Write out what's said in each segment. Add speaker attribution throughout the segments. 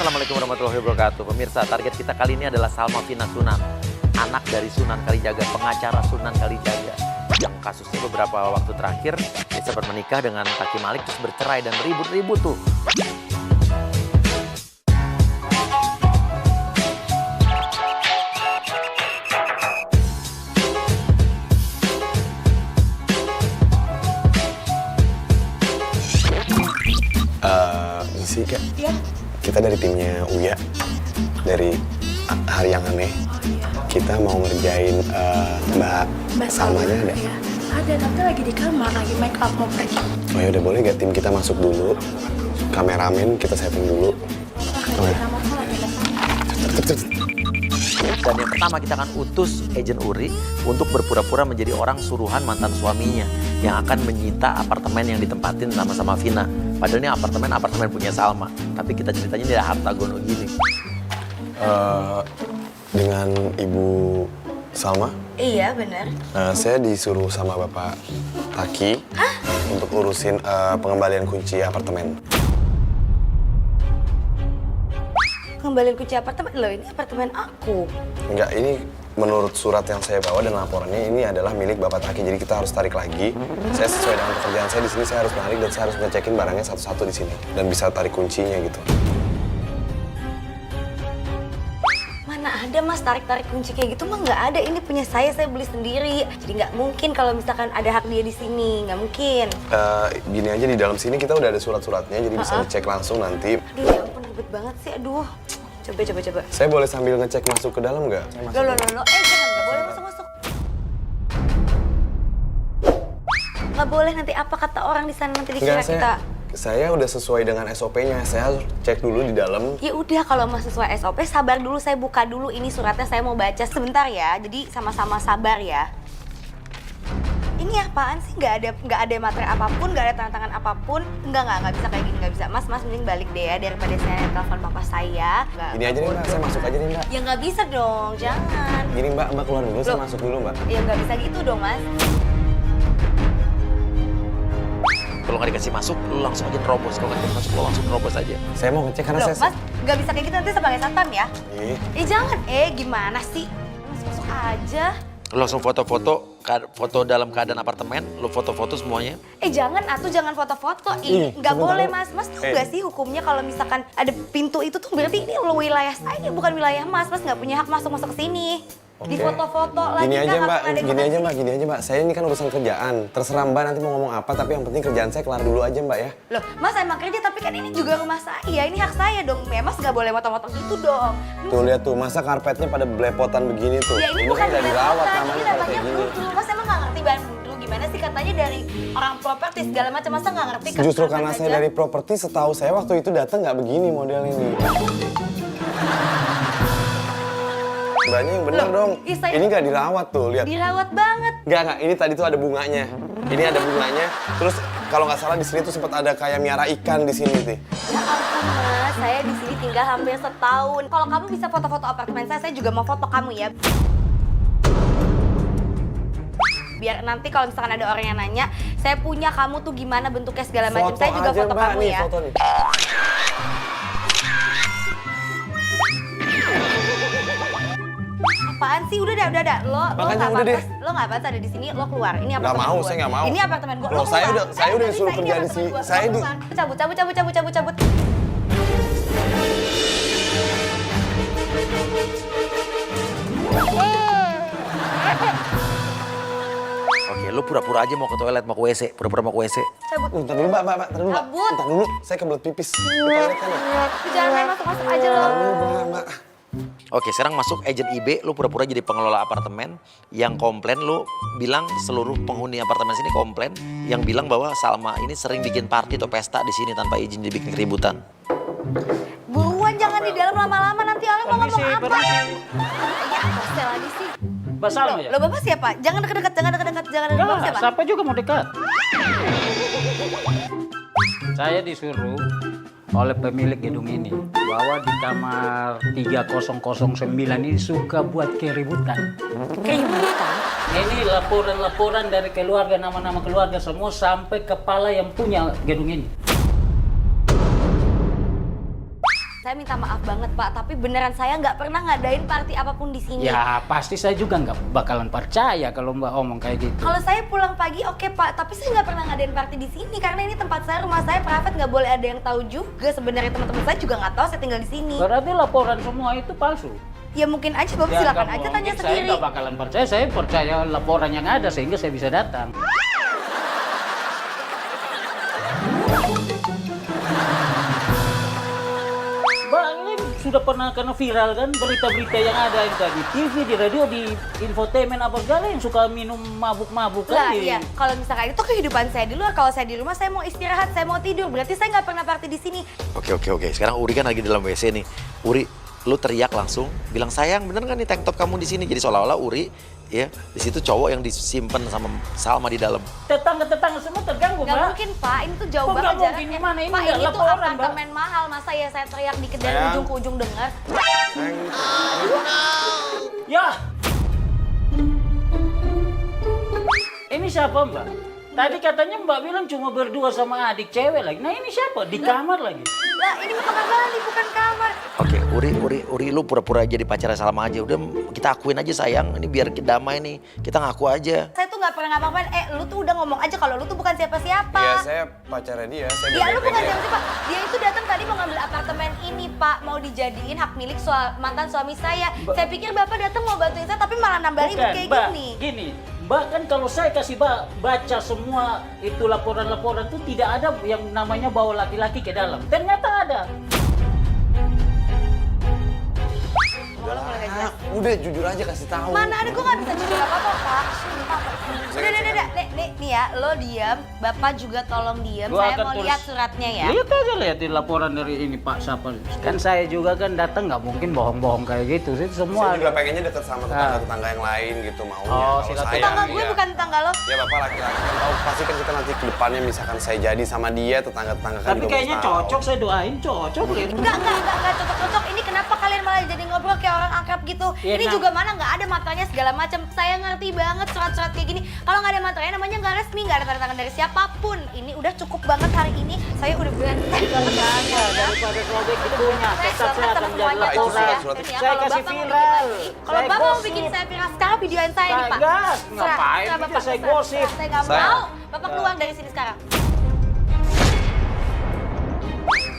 Speaker 1: Assalamualaikum warahmatullahi wabarakatuh. Pemirsa, target kita kali ini adalah Salma Vina Sunan, anak dari Sunan Kalijaga, pengacara Sunan Kalijaga. Yang kasusnya beberapa waktu terakhir, dia sempat menikah dengan Taki Malik, terus bercerai dan ribut-ribut tuh.
Speaker 2: Misi Kak,
Speaker 3: Iya.
Speaker 2: kita dari timnya Uya, dari Hari Yang Aneh. Kita mau ngerjain Mbak Salmanya ada?
Speaker 3: Iya. Ada, tante lagi di kamar, lagi make up mau pergi.
Speaker 2: Oh ya udah, boleh gak tim kita masuk dulu? Kameramen kita setting dulu.
Speaker 3: Lagi di kamar, kok lagi
Speaker 1: Dan yang pertama kita akan utus Agent Uri untuk berpura-pura menjadi orang suruhan mantan suaminya yang akan menyita apartemen yang ditempatin sama Vina. Padahal ini apartemen punya Salma. Tapi kita ceritanya tidak harta gono gini.
Speaker 2: Dengan Ibu Salma,
Speaker 3: Iya, benar.
Speaker 2: saya disuruh sama Bapak Taki untuk urusin pengembalian kunci apartemen.
Speaker 3: Kembaliin kunci apartemen. Loh, ini apartemen aku.
Speaker 2: Enggak, ini menurut surat yang saya bawa dan laporannya ini adalah milik Bapak Taki. Jadi kita harus tarik lagi. Saya sesuai dengan pekerjaan saya di sini, saya harus menarik dan saya harus ngecekin barangnya satu-satu di sini dan bisa tarik kuncinya gitu.
Speaker 3: Mana ada mas tarik-tarik kunci kayak gitu mah nggak ada. Ini punya saya beli sendiri. Jadi nggak mungkin kalau misalkan ada hak dia di sini, nggak mungkin.
Speaker 2: Gini aja, di dalam sini kita udah ada surat-suratnya, jadi bisa dicek langsung nanti.
Speaker 3: Aduh ya ampun ribet banget sih, aduh. Coba.
Speaker 2: Saya boleh sambil ngecek masuk ke dalam nggak?
Speaker 3: Loh, jangan, nggak boleh masuk. Nggak boleh, nanti apa kata orang di sana, nanti dikira kita.
Speaker 2: Saya udah sesuai dengan SOP-nya, saya harus cek dulu di dalam.
Speaker 3: Ya udah, kalau mas sesuai SOP, sabar dulu, saya buka dulu ini suratnya, saya mau baca sebentar ya. Jadi sama-sama sabar ya. Ini apaan sih? Nggak ada materi apapun, nggak ada tanda tangan apapun. Nggak bisa kayak gini, nggak bisa. Mas mending balik deh ya, daripada saya telepon papa saya.
Speaker 2: Gini aja nih Mbak, saya masuk aja nih Mbak.
Speaker 3: Ya nggak bisa dong, jangan.
Speaker 2: Gini Mbak keluar dulu, saya masuk dulu Mbak.
Speaker 3: Ya nggak bisa gitu dong mas.
Speaker 1: Kalau nggak dikasih masuk, lu langsung aja terobos. Kalau nggak dikasih masuk, lu langsung terobos aja.
Speaker 2: Saya mau ngecek karena
Speaker 3: Loh,
Speaker 2: saya...
Speaker 3: mas nggak bisa kayak gitu, nanti sebagai satpam ya.
Speaker 2: Jangan.
Speaker 3: Gimana sih? Mas masuk aja.
Speaker 1: Lu langsung foto dalam keadaan apartemen, lu foto-foto semuanya.
Speaker 3: Jangan foto-foto. Nggak boleh mas. Mas tahu nggak sih hukumnya kalau misalkan ada pintu itu tuh berarti ini wilayah saya, bukan wilayah mas. Mas nggak punya hak masuk ke sini. Di foto-foto lagi.
Speaker 2: Gini aja Mbak, saya ini kan urusan kerjaan. Terserah Mbak nanti mau ngomong apa, tapi yang penting kerjaan saya kelar dulu aja Mbak ya.
Speaker 3: Loh, mas emang kerja, tapi kan ini juga rumah saya, ini hak saya dong. Ya mas nggak boleh foto-foto gitu dong.
Speaker 2: Tuh lihat tuh, masa karpetnya pada belepotan begini tuh.
Speaker 3: Ya ini bukan
Speaker 2: kan udah dirawat
Speaker 3: belepotan,
Speaker 2: namanya
Speaker 3: ini
Speaker 2: kalau
Speaker 3: namanya
Speaker 2: kayak gini.
Speaker 3: brudu. Mas emang nggak ngerti bahan brudu gimana sih, katanya dari orang properti segala macam, masa nggak ngerti?
Speaker 2: Justru karena saya dari properti, setahu saya waktu itu datang nggak begini model ini. Mbaknya yang bener dong. Ini nggak dirawat tuh, lihat.
Speaker 3: Dirawat banget.
Speaker 2: Nggak. Ini tadi tuh ada bunganya. Ini ada bunganya. Terus kalau nggak salah di sini tuh sempat ada kayak miara ikan di sini nih.
Speaker 3: Ya ampun mas, saya di sini tinggal hampir setahun. Kalau kamu bisa foto-foto apartemen saya juga mau foto kamu ya. Biar nanti kalau misalkan ada orang yang nanya, saya punya kamu tuh gimana bentuknya segala macam. Saya juga foto
Speaker 2: Mbak,
Speaker 3: kamu
Speaker 2: nih,
Speaker 3: ya.
Speaker 2: Foto nih.
Speaker 3: Apaan sih? Udah dah. Lo
Speaker 2: Makanya
Speaker 3: nggak
Speaker 2: udah deh.
Speaker 3: pantas. Lo nggak pantas ada di sini. Lo keluar. Ini
Speaker 2: Nggak
Speaker 3: apartemen
Speaker 2: mau,
Speaker 3: gua.
Speaker 2: saya nggak mau.
Speaker 3: Ini apartemen gua.
Speaker 2: Loh, saya udah disuruh kerja di sini. Saya di...
Speaker 3: Cabut.
Speaker 1: Oke, lu pura-pura aja mau ke toilet, mau ke WC. Pura-pura mau ke WC.
Speaker 3: Cabut.
Speaker 2: Ntar dulu Mbak, ntar dulu Mbak.
Speaker 3: Cabut.
Speaker 2: Ntar dulu, saya kebelet pipis. Ke toilet kan ya?
Speaker 3: Jangan main masuk aja lo.
Speaker 2: Ntar dulu Mbak.
Speaker 1: Oke, sekarang masuk agent IB, lu pura-pura jadi pengelola apartemen yang komplain, lu bilang seluruh penghuni apartemen sini komplain yang bilang bahwa Salma ini sering bikin party atau pesta di sini tanpa izin, dibikin keributan.
Speaker 3: Buruan, jangan di dalam lama-lama, nanti orang mau ngomong apa. Ya, apa lagi sih?
Speaker 4: Mbak Salma ya?
Speaker 3: Lo bapak siapa? Jangan dekat-dekat. Bapak siapa?
Speaker 4: Siapa juga mau dekat. Saya disuruh oleh pemilik gedung ini bahwa di kamar 3009 ini suka buat keributan.
Speaker 3: Keributan?
Speaker 4: Ini laporan-laporan dari keluarga, nama-nama keluarga semua sampai kepala yang punya gedung ini.
Speaker 3: Saya minta maaf banget Pak, tapi beneran saya nggak pernah ngadain party apapun di sini.
Speaker 4: Ya pasti saya juga nggak bakalan percaya kalau Mbak omong kayak gitu.
Speaker 3: Kalau saya pulang pagi oke Pak, tapi saya nggak pernah ngadain party di sini karena ini tempat saya, rumah saya private, nggak boleh ada yang tahu juga. Sebenarnya teman-teman saya juga nggak tahu saya tinggal di sini.
Speaker 4: Berarti laporan semua itu palsu.
Speaker 3: Ya mungkin aja Bapak
Speaker 4: Ya,
Speaker 3: silakan
Speaker 4: nggak
Speaker 3: aja tanya
Speaker 4: mungkin. Saya
Speaker 3: sendiri.
Speaker 4: nggak bakalan percaya. Saya percaya laporan yang ada sehingga saya bisa datang. Bang, ini sudah pernah kena viral kan berita-berita yang ada yang di TV, di radio, di infotainment apa segala yang suka minum mabuk-mabuk
Speaker 3: Lah
Speaker 4: kan.
Speaker 3: iya, kalau misalkan itu kehidupan saya di luar, kalau saya di rumah saya mau istirahat, saya mau tidur, berarti saya nggak pernah party di sini.
Speaker 1: Oke. Sekarang Uri kan lagi di dalam WC nih. Uri, lu teriak langsung, bilang sayang bener nggak nih tank top kamu di sini? Jadi seolah-olah Uri, ya di situ cowok yang disimpan sama Salma di dalam.
Speaker 4: Tetangga-tetangga semua terganggu,
Speaker 3: Nggak
Speaker 4: Mbak.
Speaker 3: mungkin Pak, ini tuh jauh
Speaker 4: Kok
Speaker 3: banget
Speaker 4: nggak mungkin?
Speaker 3: jaraknya.
Speaker 4: Gimana? Ini
Speaker 3: Pak
Speaker 4: nggak
Speaker 3: ini tuh
Speaker 4: laporan, Mbak.
Speaker 3: apartemen mahal, masa ya saya teriak dikit dari
Speaker 2: Sayang.
Speaker 3: ujung ke ujung dengar.
Speaker 4: Ya. Ini siapa Mbak? Tadi katanya Mbak bilang cuma berdua sama adik cewek lagi. Nah ini siapa? Di kamar lagi.
Speaker 3: Lah ini mah kamar mandi bukan kamar.
Speaker 1: Oke, Uri lu pura-pura jadi pacarnya Salma aja. Udah kita akuin aja sayang, ini biar kita damai nih. Kita ngaku aja.
Speaker 3: Saya tuh nggak pernah ngapa-ngapain. Lu tuh udah ngomong aja kalau lu tuh bukan siapa-siapa.
Speaker 2: Iya, saya pacarnya dia. Saya
Speaker 3: Ya lu
Speaker 2: baik-baik
Speaker 3: bukan
Speaker 2: aja.
Speaker 3: siapa-siapa. Dia itu datang tadi mau ngambil apartemen ini Pak, mau dijadiin hak milik mantan suami saya. Saya pikir Bapak datang mau bantuin saya tapi malah nambah ribut kayak
Speaker 4: Mbak.
Speaker 3: gini.
Speaker 4: Gini, Mbak kan kalau saya kasih baca semua itu laporan-laporan tuh tidak ada yang namanya bawa laki-laki ke dalam. Ternyata ada.
Speaker 2: Udah jujur aja kasih tahu.
Speaker 3: Mana ada, gue gak bisa jujur apa-apa, Pak. Sumpah, Pak. Udah. Nih ya, lo diam. Bapak juga tolong diam.
Speaker 4: Gua
Speaker 3: Saya
Speaker 4: akan
Speaker 3: mau
Speaker 4: tulis.
Speaker 3: lihat suratnya ya.
Speaker 4: Lihat aja, lihatin laporan dari ini Pak siapa. Kan saya juga kan datang nggak mungkin bohong-bohong kayak gitu. Itu
Speaker 2: Saya
Speaker 4: semua.
Speaker 2: juga pengennya deket sama tetangga-tetangga yang lain gitu maunya.
Speaker 4: Oh,
Speaker 2: Kalau
Speaker 4: silaturahmi.
Speaker 2: saya,
Speaker 3: Tetangga gue
Speaker 2: iya.
Speaker 3: bukan tetangga lo.
Speaker 2: Ya Bapak laki-laki kan tahu pasti kan kita nanti ke depannya misalkan saya jadi sama dia tetangga-tetangga kan
Speaker 4: Tapi
Speaker 2: juga
Speaker 4: kayaknya
Speaker 2: pasti tahu.
Speaker 4: cocok, saya doain cocok.
Speaker 3: Enggak cocok-cocok. Ini kenapa kalian malah jadi ngobrol kayak orang akrab gitu?
Speaker 4: Ya,
Speaker 3: Ini
Speaker 4: nah.
Speaker 3: juga mana nggak ada materinya segala macam. Saya ngerti banget surat-surat kayak gini. Kalau nggak ada materinya namanya nggak resmi, nggak ada tanda tangan dari siapapun. Ini udah cukup banget hari ini. Saya udah berani.
Speaker 4: Daripada sobek itunya, tetap saya akan jadi
Speaker 2: Pak, itu
Speaker 4: laporan.
Speaker 2: surat-surat.
Speaker 4: Saya kasih viral.
Speaker 3: Kalau
Speaker 4: Saya
Speaker 3: Bapak mau
Speaker 4: gosip.
Speaker 3: bikin saya viral sekarang videoin saya nih Pak.
Speaker 4: Enggak,
Speaker 3: Serah,
Speaker 4: ngapain
Speaker 3: serah,
Speaker 4: juga
Speaker 3: Bapak,
Speaker 4: saya
Speaker 3: serah,
Speaker 4: gosip.
Speaker 3: serah. Saya nggak
Speaker 2: Saya-
Speaker 3: mau. Bapak keluar dari sini sekarang.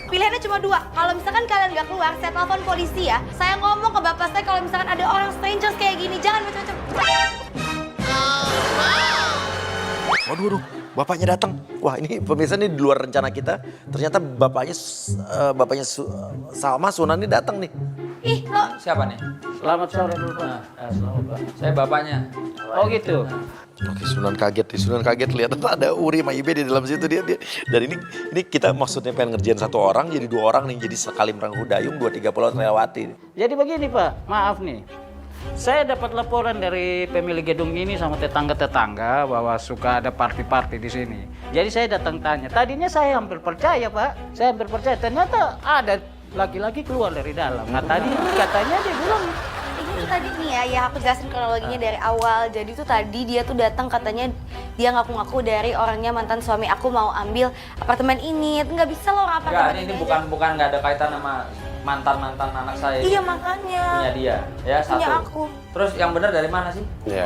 Speaker 3: Pilihannya cuma dua. Kalau misalkan kalian nggak keluar, saya telepon polisi ya. Saya ngomong ke bapak saya kalau misalkan ada orang strangers kayak gini, jangan macam-macam.
Speaker 1: Waduh, bapaknya datang. Wah ini pemirsa ini di luar rencana kita. Ternyata bapaknya Salma Sunan ini datang nih.
Speaker 3: Ih, lo
Speaker 5: Siapa nih?
Speaker 4: Selamat sore dulu Pak. Selamat Pak.
Speaker 5: Saya bapaknya.
Speaker 4: Oh gitu.
Speaker 1: Oke, Sunan kaget lihat ada Uri sama Ibe di dalam situ dia. Dan ini kita maksudnya pengen ngerjain satu orang jadi dua orang nih, jadi sekali merangkul dayung 2-3 pulau terlewati.
Speaker 4: Jadi begini Pak, maaf nih. Saya dapat laporan dari pemilik gedung ini sama tetangga-tetangga bahwa suka ada party-party di sini. Jadi saya datang tanya. Tadinya saya hampir percaya Pak, saya hampir percaya. Ternyata ada laki-laki keluar dari dalam. Nah tadi katanya dia bilang,
Speaker 3: ini tuh tadi nih ya aku jelasin kronologinya dari awal. Jadi tuh tadi dia tuh datang katanya dia ngaku-ngaku dari orangnya mantan suami aku mau ambil apartemen ini. Nggak bisa loh orang
Speaker 5: Enggak,
Speaker 3: apartemen
Speaker 5: ini
Speaker 3: aja.
Speaker 5: bukan nggak ada kaitan sama mantan anak saya.
Speaker 3: Iya makanya.
Speaker 5: Punya dia, ya
Speaker 3: Punya
Speaker 5: satu.
Speaker 3: aku.
Speaker 5: Terus yang benar dari mana sih?
Speaker 2: Ya,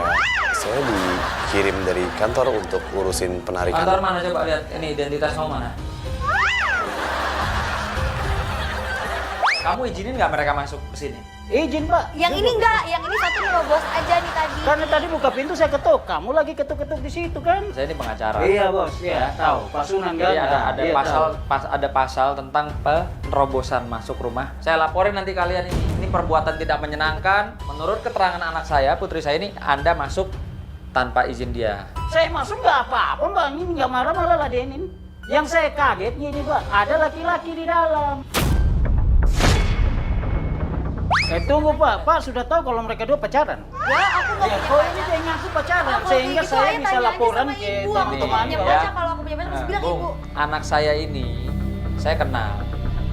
Speaker 2: saya dikirim dari kantor untuk urusin penarikan.
Speaker 5: Kantor mana coba lihat ini identitas kamu mana? Kamu izinin nggak mereka masuk ke sini?
Speaker 4: izin Pak.
Speaker 3: Yang ini enggak, yang ini satu nerobos aja nih tadi.
Speaker 4: Karena tadi buka pintu saya ketuk, kamu lagi ketuk-ketuk di situ kan?
Speaker 5: Saya ini pengacara.
Speaker 4: Iya bos, iya tahu. Pak Sunan
Speaker 5: Jadi
Speaker 4: kan?
Speaker 5: ada
Speaker 4: Iya,
Speaker 5: ada pasal tentang penerobosan masuk rumah. Saya laporin nanti kalian ini. Ini perbuatan tidak menyenangkan. Menurut keterangan anak saya, putri saya ini, Anda masuk tanpa izin dia.
Speaker 4: tahu. Saya masuk nggak apa-apa Mbak, ini nggak marah malah ladenin. Yang saya kaget gini Pak, ada laki-laki di dalam. Tunggu Pak sudah tahu kalau mereka dua pacaran?
Speaker 3: Ya, aku nggak
Speaker 4: Ya,
Speaker 3: punya
Speaker 4: kok
Speaker 3: pacar.
Speaker 4: ini dia ngaku pacaran,
Speaker 3: Aku
Speaker 4: sehingga
Speaker 3: gitu,
Speaker 4: saya
Speaker 3: ayah
Speaker 4: bisa
Speaker 3: tanya aja
Speaker 4: laporan
Speaker 3: sama
Speaker 4: ke
Speaker 3: ibu. Aku
Speaker 4: teman-teman.
Speaker 3: punya
Speaker 5: ya.
Speaker 3: pacar, kalau aku punya pacar terus bilang
Speaker 5: Bung,
Speaker 3: ibu.
Speaker 5: anak saya ini saya kenal.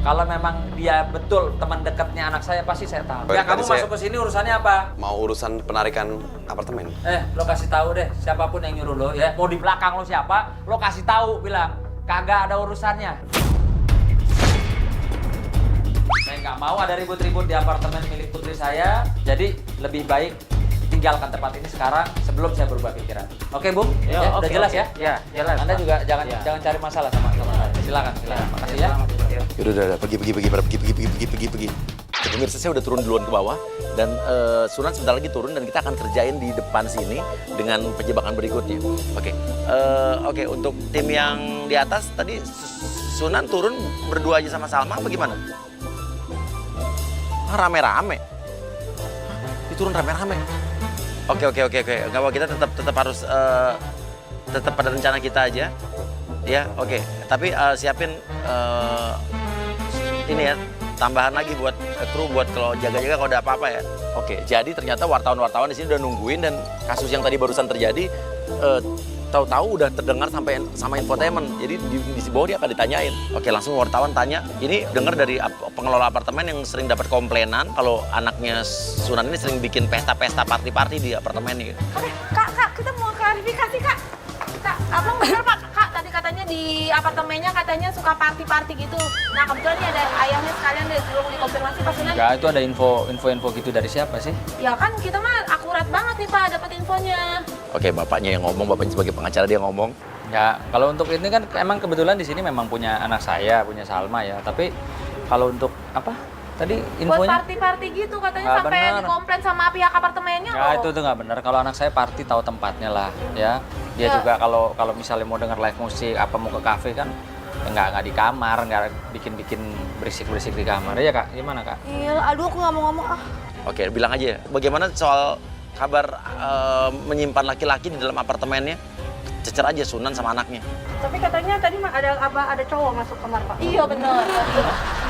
Speaker 5: Kalau memang dia betul teman dekatnya anak saya, pasti saya tahu.
Speaker 2: Baik,
Speaker 5: Ya kamu
Speaker 2: tadi saya-
Speaker 5: masuk ke sini urusannya apa?
Speaker 2: Mau urusan penarikan apartemen.
Speaker 5: Lo kasih tahu deh siapapun yang nyuruh lo ya. Mau di belakang lo siapa, lo kasih tahu bilang kagak ada urusannya. Saya nggak mau ada ribut-ribut di apartemen milik putri saya. Jadi lebih baik tinggalkan tempat ini sekarang sebelum saya berubah pikiran. Oke, Bung?
Speaker 4: Ya,
Speaker 5: udah
Speaker 4: oke,
Speaker 5: jelas
Speaker 4: oke.
Speaker 5: ya?
Speaker 4: Ya, jelas,
Speaker 5: Anda
Speaker 4: Pak.
Speaker 5: juga jangan
Speaker 4: Ya.
Speaker 5: jangan cari masalah sama saya. Silakan. Makasih ya.
Speaker 1: Udah, pergi. Pemirsa, saya udah turun duluan ke bawah dan Sunan sebentar lagi turun dan kita akan kerjain di depan sini dengan penjebakan berikutnya. Oke, untuk tim yang di atas tadi Sunan turun berdua aja sama Salma apa gimana? Rame-rame. Diturun rame-rame. Oke. Enggak apa, kita tetap harus tetap pada rencana kita aja. Ya, oke. Tapi siapin ini ya, tambahan lagi buat kru buat kalau jaga-jaga kalau ada apa-apa ya. Oke, jadi ternyata wartawan-wartawan di sini udah nungguin dan kasus yang tadi barusan terjadi tahu-tahu udah terdengar sampai sama infotainment. Jadi di bawah dia akan ditanyain. Oke, langsung wartawan tanya. Ini dengar dari pengelola apartemen yang sering dapat komplainan kalau anaknya Sunan ini sering bikin pesta-pesta party-party di apartemennya.
Speaker 6: Kak, kita mau klarifikasi, Kak. Abang bener, Pak. Kak, tadi katanya di apartemennya katanya suka party-party gitu. Nah, kebetulan ini ada ayahnya sekalian deh, belum dikonfirmasi Pak Sunan.
Speaker 5: Enggak, itu ada info gitu dari siapa sih?
Speaker 6: Ya kan kita mah akurat banget nih, Pak, dapat infonya.
Speaker 1: Oke, bapaknya yang ngomong, bapaknya sebagai pengacara dia ngomong.
Speaker 5: Ya, kalau untuk ini kan emang kebetulan di sini memang punya anak saya, punya Salma ya. Tapi kalau untuk apa? Tadi
Speaker 6: Buat
Speaker 5: infonya
Speaker 6: party-party gitu katanya
Speaker 5: Nggak
Speaker 6: sampai
Speaker 5: bener.
Speaker 6: dikomplain sama pihak apartemennya.
Speaker 5: ya itu tuh nggak benar. Kalau anak saya party tahu tempatnya lah, ya. Dia
Speaker 6: Ya.
Speaker 5: juga kalau misalnya mau denger live musik, apa mau ke kafe kan ya nggak di kamar, nggak bikin berisik di kamar. Ya Kak, gimana Kak?
Speaker 3: Iya, aduh aku nggak mau ngomong ah.
Speaker 1: Oke, bilang aja. Bagaimana soal kabar menyimpan laki-laki di dalam apartemennya? Cecer aja Sunan sama anaknya.
Speaker 7: Tapi katanya tadi ada cowok masuk kamar, Pak.
Speaker 6: Iya bener.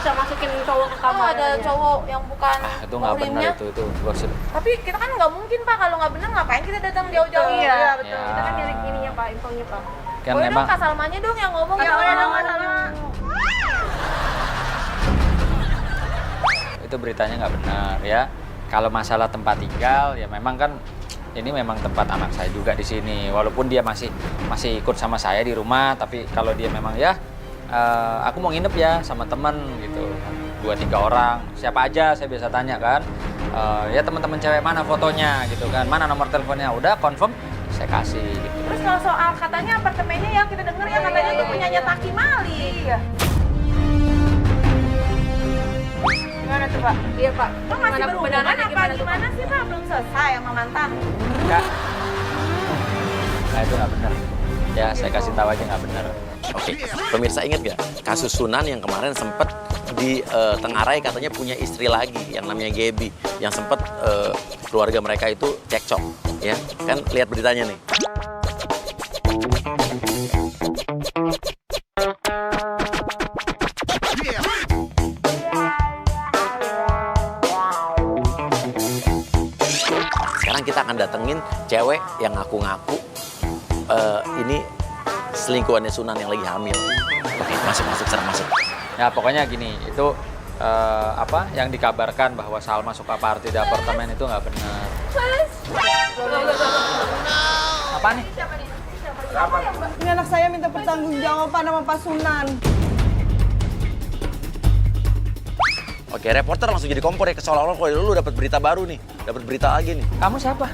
Speaker 7: Bisa masukin cowok ke
Speaker 6: Kalau
Speaker 7: kamar.
Speaker 6: ada
Speaker 7: katanya.
Speaker 6: cowok yang bukan
Speaker 5: Itu nggak benar
Speaker 6: muhrimnya.
Speaker 5: itu gosip.
Speaker 6: Tapi kita kan nggak mungkin Pak, kalau nggak benar ngapain kita datang jauh-jauh?
Speaker 7: Iya, betul.
Speaker 5: Ya.
Speaker 7: Kita kan nyari ininya, Pak, infonya, Pak.
Speaker 5: Kan
Speaker 6: Boleh
Speaker 5: memang
Speaker 6: dong Kak Salmanya dong yang ngomong.
Speaker 7: Ya,
Speaker 6: yang
Speaker 7: boleh dong,
Speaker 6: ngomong.
Speaker 7: Kak Salma.
Speaker 5: itu beritanya nggak benar ya. Kalau masalah tempat tinggal ya memang kan ini memang tempat anak saya juga di sini. Walaupun dia masih ikut sama saya di rumah, tapi kalau dia memang ya aku mau nginep ya sama teman gitu. 2-3 orang, siapa aja saya biasa tanya kan. Ya teman-teman cewek mana fotonya gitu kan. Mana nomor teleponnya? Udah confirm saya kasih gitu.
Speaker 6: Terus kalau soal katanya apartemennya yang kita dengar ya katanya itu punyanya Taki Mali. Iya.
Speaker 7: Gimana tuh, Pak? Iya, Pak.
Speaker 6: Lo masih
Speaker 7: Gimana
Speaker 6: berhubungan
Speaker 7: kebenarannya,
Speaker 6: apa
Speaker 7: tuh,
Speaker 6: gimana
Speaker 7: Pak?
Speaker 6: sih Pak? Belum selesai sama mantan.
Speaker 5: Enggak. Nah itu nggak benar. Ya saya kasih tahu aja nggak benar.
Speaker 1: Oke, pemirsa ingat nggak kasus Sunan yang kemarin sempat di Tenggarai katanya punya istri lagi yang namanya Gaby yang sempat keluarga mereka itu cekcok, ya kan lihat beritanya nih. Sekarang kita akan datengin cewek yang ngaku-ngaku ini selingkuhannya Sunan yang lagi hamil. Oke, masuk, serang masuk.
Speaker 5: Ya pokoknya gini, itu apa yang dikabarkan bahwa Salma suka party di apartemen itu nggak benar. Apa nih?
Speaker 8: Ini anak saya minta pertanggungjawaban sama Pak Sunan.
Speaker 1: Oke, reporter langsung jadi kompor ya, seolah-olah kalau lu dapat berita baru nih, dapat berita lagi nih.
Speaker 5: Kamu siapa?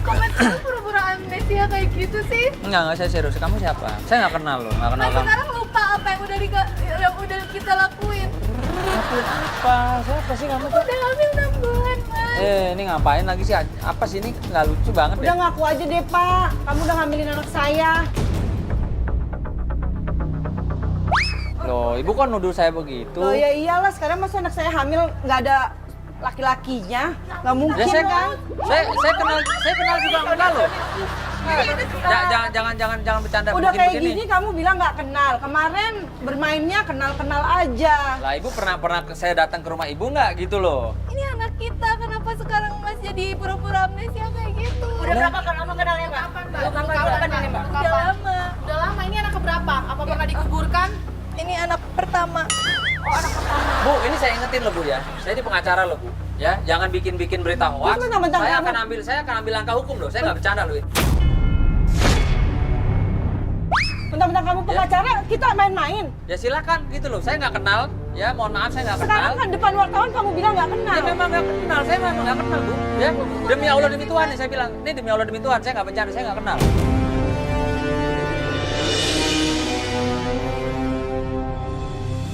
Speaker 6: Komen kamu pura-pura amnesia kayak gitu sih.
Speaker 5: Enggak, saya serius. Kamu siapa? Saya nggak kenal lo, nggak kenal
Speaker 6: Nah,
Speaker 5: kamu.
Speaker 6: sekarang lupa apa yang udah kita lakuin.
Speaker 5: Ngapain apa? Siapa sih kamu?
Speaker 6: Udah hamil 6 bulan, Mas.
Speaker 5: Ini ngapain lagi sih? Apa sih ini? Nggak lucu banget
Speaker 8: Udah
Speaker 5: deh.
Speaker 8: ngaku aja deh, Pak. Kamu udah ngambilin anak saya.
Speaker 5: Loh, ibu kok nuduh saya begitu?
Speaker 8: Loh ya iyalah, sekarang masa anak saya hamil nggak ada laki-lakinya? Nggak mungkin
Speaker 5: Ya saya
Speaker 8: kan?
Speaker 5: saya kenal juga enggak loh. Jangan bercanda
Speaker 8: Udah kayak
Speaker 5: begini.
Speaker 8: gini kamu bilang nggak kenal. Kemarin bermainnya kenal-kenal aja.
Speaker 5: Lah ibu pernah saya datang ke rumah ibu nggak gitu loh?
Speaker 6: Ini anak kita, kenapa sekarang Mas jadi pura-pura amnesia kayak gitu?
Speaker 7: Udah berapa lama kenalnya, Mbak? Kapan ini, Mbak?
Speaker 6: Udah lama.
Speaker 7: Udah lama, ini anak keberapa? Apa pernah digugurkan?
Speaker 6: Ini anak pertama.
Speaker 5: Bu, ini saya ingetin loh Bu ya. Saya ini pengacara loh Bu. Ya, jangan bikin berita hoax.
Speaker 8: Terus mentang-mentang
Speaker 5: Saya
Speaker 8: kamu-
Speaker 5: akan ambil langkah hukum loh. Saya nggak bercanda loh.
Speaker 8: Mentang-mentang kamu pengacara, kita main-main.
Speaker 5: Ya silakan gitu loh. Saya nggak kenal. Ya, mohon maaf saya nggak kenal.
Speaker 8: Sekarang kan depan wartawan kamu bilang nggak kenal.
Speaker 5: Ya memang nggak kenal, saya memang nggak kenal Bu. Ya, demi Allah demi Tuhan nih saya bilang. Ini demi Allah demi Tuhan, saya nggak bercanda, saya nggak kenal.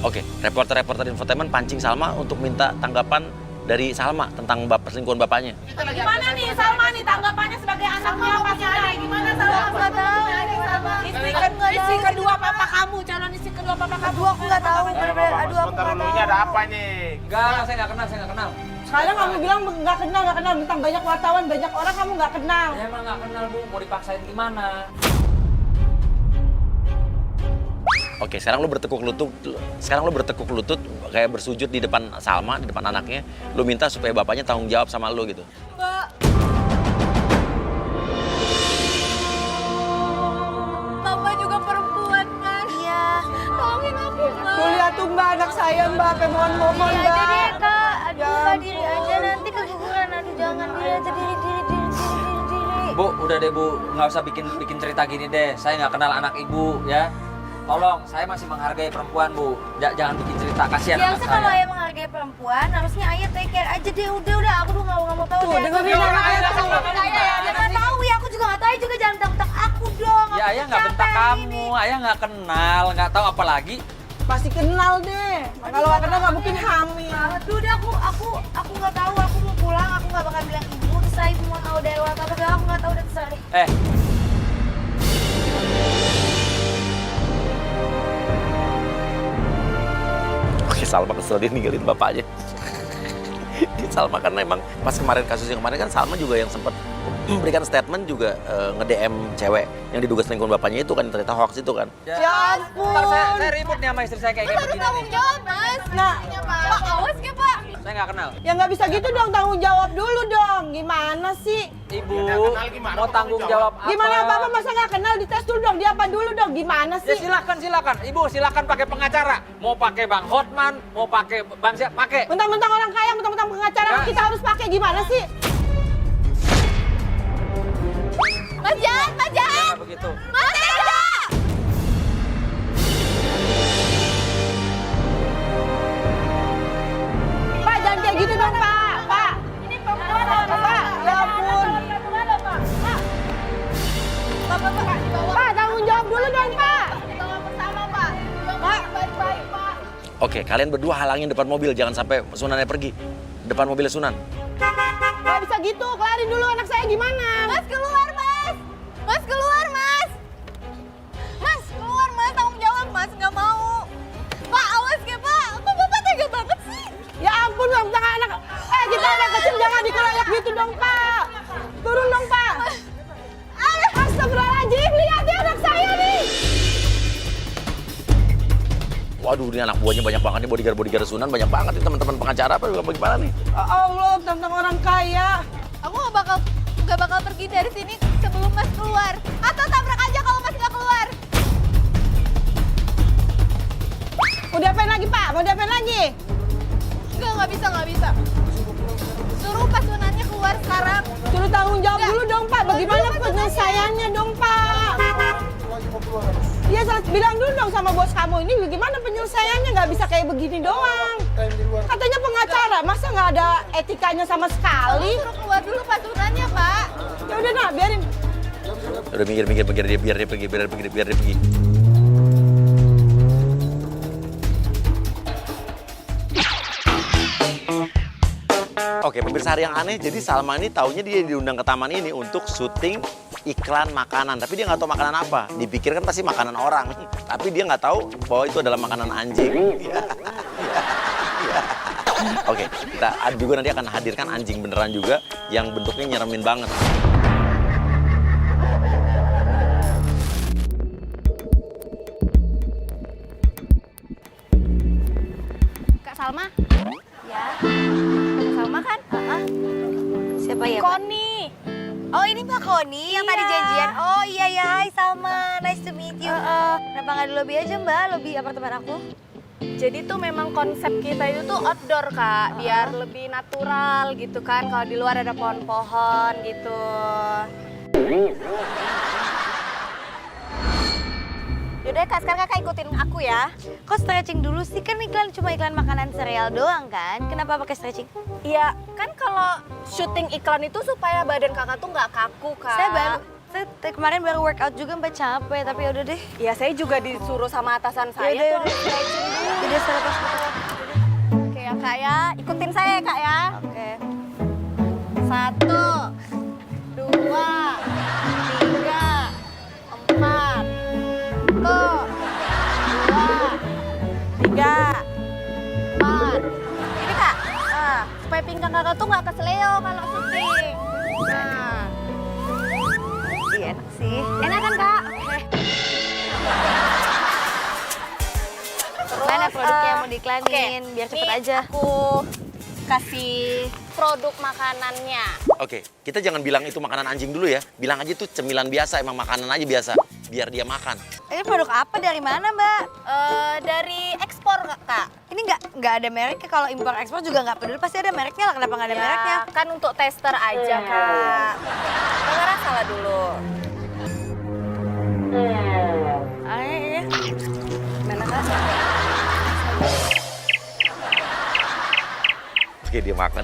Speaker 1: Oke, reporter-reporter infotainment pancing Salma untuk minta tanggapan dari Salma tentang perselingkuhan bapaknya.
Speaker 6: Gimana nih Salma nih tanggapannya sebagai anaknya Pak Sina? Gimana Salma?
Speaker 3: Nggak tahu.
Speaker 6: Istri kedua papa kamu, calon istri kedua papa kamu.
Speaker 3: Aduh aku nggak tahu. Aduh aku nggak tahu.
Speaker 2: ada apa nih?
Speaker 5: Enggak, saya nggak kenal, saya nggak kenal.
Speaker 8: Sekarang kamu bilang nggak kenal, tentang banyak wartawan, banyak orang kamu nggak kenal.
Speaker 5: Saya emang nggak kenal Bu, mau dipaksain gimana?
Speaker 1: Oke, sekarang lu bertekuk lutut kayak bersujud di depan Salma, di depan anaknya. Lu minta supaya bapaknya tanggung jawab sama lu gitu.
Speaker 3: Mbak. Bapak juga perempuan kan? Iya. Tolongin aku, Mbak.
Speaker 8: Tuh lihat tuh Mbak, anak saya Mbak, mohon
Speaker 3: Diri
Speaker 8: Mbak.
Speaker 3: aja deh, Kak. Aduh,
Speaker 8: Ya
Speaker 3: Mbak, diri aja nanti keguguran. Aduh, jangan diri aja, diri.
Speaker 5: Bu, udah deh Bu, nggak usah bikin cerita gini deh. Saya nggak kenal anak Ibu ya. Tolong, saya masih menghargai perempuan Bu. Jangan bikin cerita, kasihan anak
Speaker 3: Biasa kalau
Speaker 5: saya.
Speaker 3: ayah menghargai perempuan, harusnya ayah take care aja deh. Udah, aku udah nggak mau tahu.
Speaker 8: Tuh,
Speaker 3: deh.
Speaker 8: dengerin
Speaker 3: Aku
Speaker 8: anak ayah
Speaker 3: nggak
Speaker 8: tuh.
Speaker 3: tahu. Ayah nggak tahu ya, aku juga nggak tahu. Ayah juga jangan bentak aku dong.
Speaker 5: Ya
Speaker 3: Aku
Speaker 5: ayah nggak bentak
Speaker 3: capek
Speaker 5: kamu,
Speaker 3: ini.
Speaker 5: ayah nggak kenal, nggak tahu apalagi.
Speaker 8: Pasti kenal deh. Kalau nggak kenal nggak mungkin hamil.
Speaker 3: Aduh, udah aku nggak tahu. Aku mau pulang, aku nggak bakal bilang ibu. Terserah ibu mau tahu dari luar apa enggak, aku nggak tahu. Udah terserah deh.
Speaker 1: Oke, Salma kesel dia ninggalin bapaknya. Salma kan emang pas kemarin kasus yang kemarin kan Salma juga yang sempat memberikan statement juga nge-DM cewek yang diduga selingkuhan bapaknya itu kan ternyata hoax itu kan.
Speaker 8: Ya ampun.
Speaker 5: Ntar saya ribut nih sama istri saya kayak begini nih.
Speaker 3: Jawab, Mas.
Speaker 8: Nah,
Speaker 3: Pak, awas ya, Pak.
Speaker 5: Saya nggak kenal.
Speaker 8: ya nggak bisa gitu dong, tanggung jawab dulu dong. Gimana sih?
Speaker 5: Ibu, mau tanggung jawab apa?
Speaker 8: Gimana apa masa nggak kenal, dites dulu dong, dia apa dulu dong, gimana
Speaker 5: Ya
Speaker 8: sih?
Speaker 5: silakan. Ibu silakan pakai pengacara. Mau pakai Bang Hotman, mau pakai Bang siapa, pakai.
Speaker 8: Mentang-mentang orang kaya, mentang-mentang pengacara,
Speaker 5: Ya.
Speaker 8: kita harus pakai gimana sih?
Speaker 3: Mas Jan, Mas Jan.
Speaker 5: Nah, begitu.
Speaker 3: Mas Jan.
Speaker 8: Pak, jangan kayak gitu dong, Pak. Pak.
Speaker 6: Ini perempuan apa Pak?
Speaker 8: Ya ampun.
Speaker 6: Gimana Pak? Pak,
Speaker 8: Pak, tanggung jawab dulu dong, Pak.
Speaker 6: kita bersama Pak. Pak, baik-baik Pak.
Speaker 1: Oke, kalian berdua halangin depan mobil, jangan sampai Sunannya pergi. Depan mobilnya Sunan.
Speaker 8: Nggak bisa gitu, kelarin dulu anak saya gimana?
Speaker 3: Mas keluar, Mas. Mas keluar, Mas. Mas keluar, Mas. Tanggung jawab, Mas. Nggak mau. Pak, awas ya, Pak. Kok Bapak tega banget sih?
Speaker 8: Ya ampun, Bang, jangan anak. Kita anak kecil jangan dikeroyok gitu dong, Pak. Turun dong, Pak. Astagfirullahaladzim, lihat ya anak saya nih.
Speaker 1: Waduh, ini anak buahnya banyak banget nih, bodyguard Sunan banyak banget nih teman-teman pengacara apa gimana nih?
Speaker 8: Allah, tentang orang kaya.
Speaker 3: Aku nggak bakal pergi dari sini sebelum Mas keluar. Atau tabrak aja kalau Mas nggak keluar.
Speaker 8: Mau diapain lagi, Pak? Mau diapain lagi?
Speaker 3: Nggak bisa. Suruh Pak Sunannya keluar sekarang.
Speaker 8: Suruh tanggung jawab dulu dong, Pak. Bagaimana penyelesaiannya dong, Pak? Iya, bilang dulu dong sama bos kamu ini bagaimana penyelesaiannya, nggak bisa kayak begini doang. Katanya pengacara, masa nggak ada etikanya sama sekali?
Speaker 3: Suruh keluar dulu Pak Sunannya, Pak.
Speaker 8: Ya udah, nak, biarin.
Speaker 1: Udah minggir biar dia pergi. Oke, pemirsa Hari yang Aneh, jadi Salma ini taunya dia diundang ke taman ini untuk syuting iklan makanan. Tapi dia nggak tahu makanan apa. Dipikirkan pasti makanan orang. Tapi dia nggak tahu bahwa itu adalah makanan anjing. Ya. Oke, kita juga nanti akan hadirkan anjing beneran juga yang bentuknya nyeremin banget.
Speaker 3: Kak Salma? Ya. Kak Salma kan? Siapa ya, Pak?
Speaker 6: Koni.
Speaker 3: Oh, ini Mbak Koni yang tadi janjian. Oh iya ya, hai Salma, nice to meet you. Kenapa nggak di lobby aja Mbak, lobby apartemen aku?
Speaker 6: Jadi tuh memang konsep kita itu tuh outdoor Kak, biar lebih natural gitu kan. Kalau di luar ada pohon-pohon gitu.
Speaker 3: Yaudah Kak, sekarang Kakak ikutin aku ya. Kok stretching dulu sih? Kan iklan cuma iklan makanan sereal doang kan? Kenapa pakai stretching?
Speaker 6: Iya, kan kalau syuting iklan itu supaya badan kakak tuh nggak kaku, Kak.
Speaker 3: Saya kemarin baru workout juga Mbak, capek, tapi yaudah deh.
Speaker 6: Ya saya juga disuruh sama atasan saya
Speaker 3: Yaudah,
Speaker 6: tuh harus stretching dulu.
Speaker 3: Yaudah, saya lepas dulu.
Speaker 6: Oke ya Kak ya, ikutin saya ya Kak ya.
Speaker 3: Oke.
Speaker 6: 1, 2, 3, 4. Tuh. 2, 3, 4. Ini Kak, supaya pinggang kakak tuh nggak keseleo kalau syuting. Nah.
Speaker 3: Iya, enak sih.
Speaker 6: Enak kan Kak? Terus,
Speaker 3: Mana produknya yang mau diiklanin?
Speaker 6: oke,
Speaker 3: Biar cepet
Speaker 6: nih
Speaker 3: aja.
Speaker 6: Aku kasih produk makanannya.
Speaker 1: Oke, kita jangan bilang itu makanan anjing dulu ya. Bilang aja itu cemilan biasa, emang makanan aja biasa. Biar dia makan.
Speaker 3: Ini produk apa? Dari mana Mbak?
Speaker 6: Dari ekspor Kak.
Speaker 3: Ini nggak ada mereknya. Kalau impor ekspor juga nggak peduli, pasti ada mereknya lah. Kenapa nggak ada mereknya?
Speaker 6: Ya, kan untuk tester aja Kak. Dengar salah dulu.
Speaker 3: Ayo.
Speaker 6: Mana Kak?
Speaker 1: Oke, dia makan.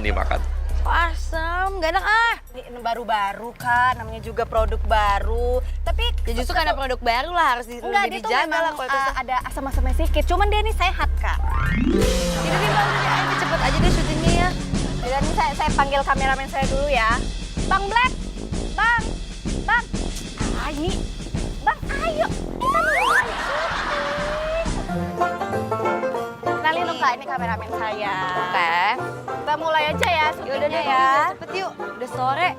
Speaker 3: Kok asam? Gak enak ah.
Speaker 6: Ini baru-baru Kak, namanya juga produk baru. Tapi
Speaker 3: Ya justru karena produk baru lah harus
Speaker 6: enggak, dia
Speaker 3: lebih
Speaker 6: tuh
Speaker 3: dijaga
Speaker 6: memang
Speaker 3: lah kualitasnya.
Speaker 6: ada asam-asamnya sedikit. Cuman dia ini sehat Kak.
Speaker 3: Ini nih Mbak, udah ayo cepet aja deh syutingnya ya.
Speaker 6: Dan ini saya panggil kameramen saya dulu ya. Bang Black, Bang. Ah ini, Bang ayo kita mulai syuting. Kenalin dong Kak, ini kameramen saya.
Speaker 3: Oke.
Speaker 6: Kita mulai aja ya
Speaker 3: Yaudah
Speaker 6: syutingnya
Speaker 3: deh
Speaker 6: ya.
Speaker 3: cepet yuk. Udah sore.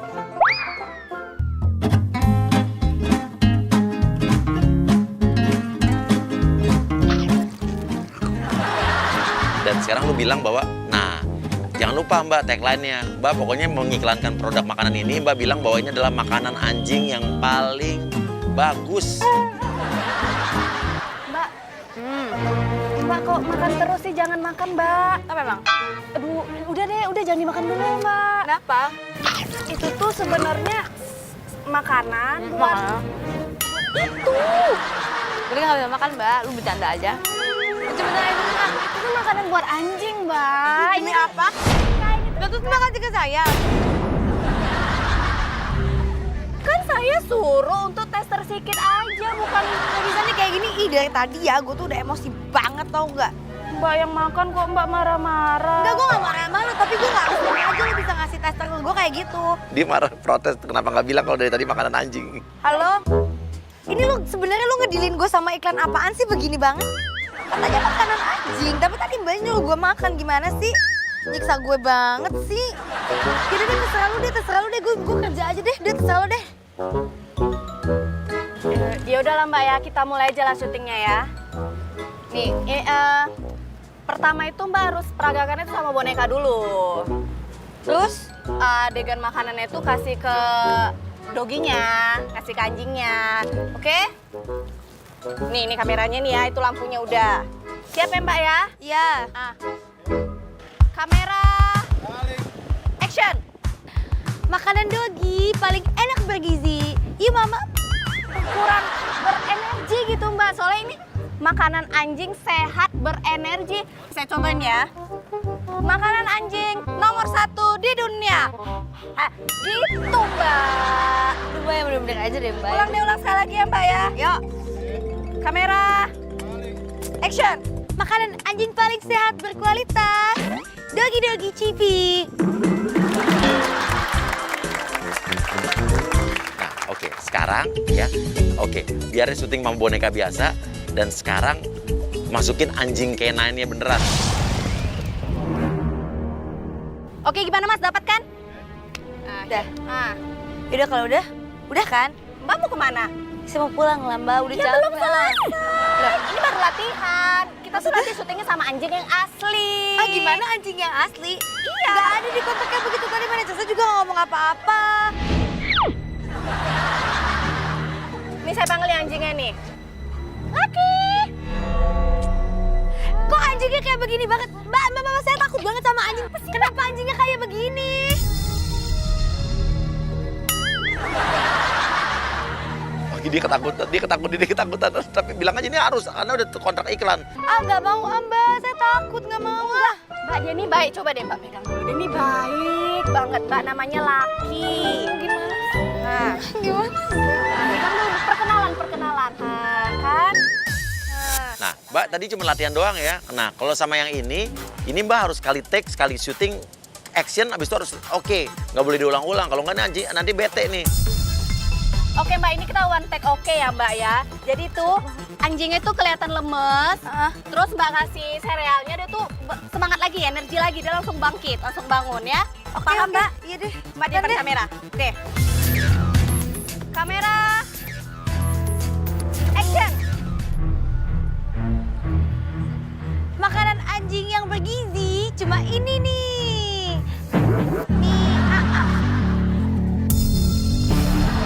Speaker 1: Dan sekarang lu bilang bahwa, nah, jangan lupa Mbak tagline-nya. Mbak pokoknya mengiklankan produk makanan ini, Mbak bilang bahwa ini adalah makanan anjing yang paling bagus.
Speaker 6: Mbak, Mbak kok makan terus sih? Jangan makan Mbak.
Speaker 3: Apa emang?
Speaker 6: Aduh, udah jangan dimakan dulu Mbak.
Speaker 3: Kenapa?
Speaker 6: Itu tuh sebenarnya makanan buat itu.
Speaker 3: Gue nggak bisa makan Mbak, lu bercanda aja. Sebenarnya itu kan
Speaker 6: Itu makanan buat anjing Mbak. Ini apa?
Speaker 3: Gak tuh makan juga saya.
Speaker 6: Kan saya suruh untuk tester sedikit aja, bukan
Speaker 3: Gak bisa nih kayak gini, ih dari tadi ya gue tuh udah emosi banget tau nggak?
Speaker 6: Mbak yang makan kok Mbak marah-marah.
Speaker 3: Enggak, gue gak marah sama lu, tapi gue gak harus aja lu bisa ngasih tester ke gue kayak gitu.
Speaker 1: Dia marah protes, kenapa nggak bilang kalau dari tadi makanan anjing?
Speaker 3: Halo? Ini lu sebenarnya lu ngedilin gue sama iklan apaan sih begini banget? Katanya makanan anjing, tapi tadi mbaknya nyuruh gue makan, gimana sih? Nyiksa gue banget sih. Yaudah deh, terserah lu deh, gue kerja aja deh, udah terserah lu deh.
Speaker 6: Ya udahlah Mbak ya, kita mulai aja lah syutingnya ya. Nih, pertama itu Mbak harus peragakannya itu sama boneka dulu. Terus adegan makanannya itu kasih ke doginya, kasih ke anjingnya. Oke? Nih, ini kameranya nih ya, itu lampunya udah. Siap ya Mbak ya?
Speaker 3: Iya.
Speaker 6: Kamera. Action.
Speaker 3: Makanan dogi paling enak bergizi. Iya mama.
Speaker 6: Kurang berenergi gitu Mbak, soalnya ini makanan anjing sehat berenergi. Saya contohin ya. Makanan anjing nomor 1 di dunia. Gitu Mbak.
Speaker 3: Mbak yang bener-bener aja deh mbak.
Speaker 6: Ulang sekali lagi ya Mbak ya. Yuk. Kamera. Action.
Speaker 3: Makanan anjing paling sehat berkualitas. Dogi-dogi Cibi.
Speaker 1: Nah, oke, sekarang ya, oke, biarin syuting sama boneka biasa, dan sekarang masukin anjing K9-nya beneran.
Speaker 3: Oke, gimana Mas? Dapat kan? Udah. Yaudah kalau udah kan?
Speaker 6: Mbak mau kemana?
Speaker 3: Saya mau pulang lah Mbak, udah
Speaker 6: Ya
Speaker 3: capek.
Speaker 6: belum selesai. Ini baru latihan. Kita tuh nanti syutingnya sama anjing yang asli.
Speaker 3: Ah gimana anjing yang asli? Iya. Gak ada di kontraknya begitu tadi manajer juga gak ngomong apa-apa.
Speaker 6: Nih saya panggil yang anjingnya nih. Laki.
Speaker 3: Kok anjingnya kayak begini banget? Mbak, saya takut banget sama anjing. Kenapa anjingnya kayak begini?
Speaker 1: Lagi dia ketakutan. Tapi bilang aja ini harus, karena udah kontrak iklan.
Speaker 6: Ah, nggak mau Mbak, saya takut, nggak mau. Mbak, dia nih baik, coba deh Mbak pegang dulu. Dia nih baik banget, Mbak, namanya Laki. Gimana? Nah, gimana? Pegang dulu, perkenalan. Nah, kan?
Speaker 1: Nah, Mbak tadi cuma latihan doang ya. Nah, kalau sama yang ini Mbak harus sekali take, sekali syuting, action, abis itu harus oke. Nggak boleh diulang-ulang, kalau nggak nanti bete nih.
Speaker 6: Oke Mbak, ini kita one take oke ya Mbak ya. Jadi tuh anjingnya tuh kelihatan lemes, terus Mbak kasih serealnya dia tuh semangat lagi, energi lagi, dia langsung bangkit, langsung bangun ya.
Speaker 3: Oke,
Speaker 6: Paham
Speaker 3: oke.
Speaker 6: Mbak?
Speaker 3: Iya deh.
Speaker 6: Mbak di depan kamera. Oke. Kamera. Action.
Speaker 3: Makanan anjing yang bergizi cuma ini nih. Nih,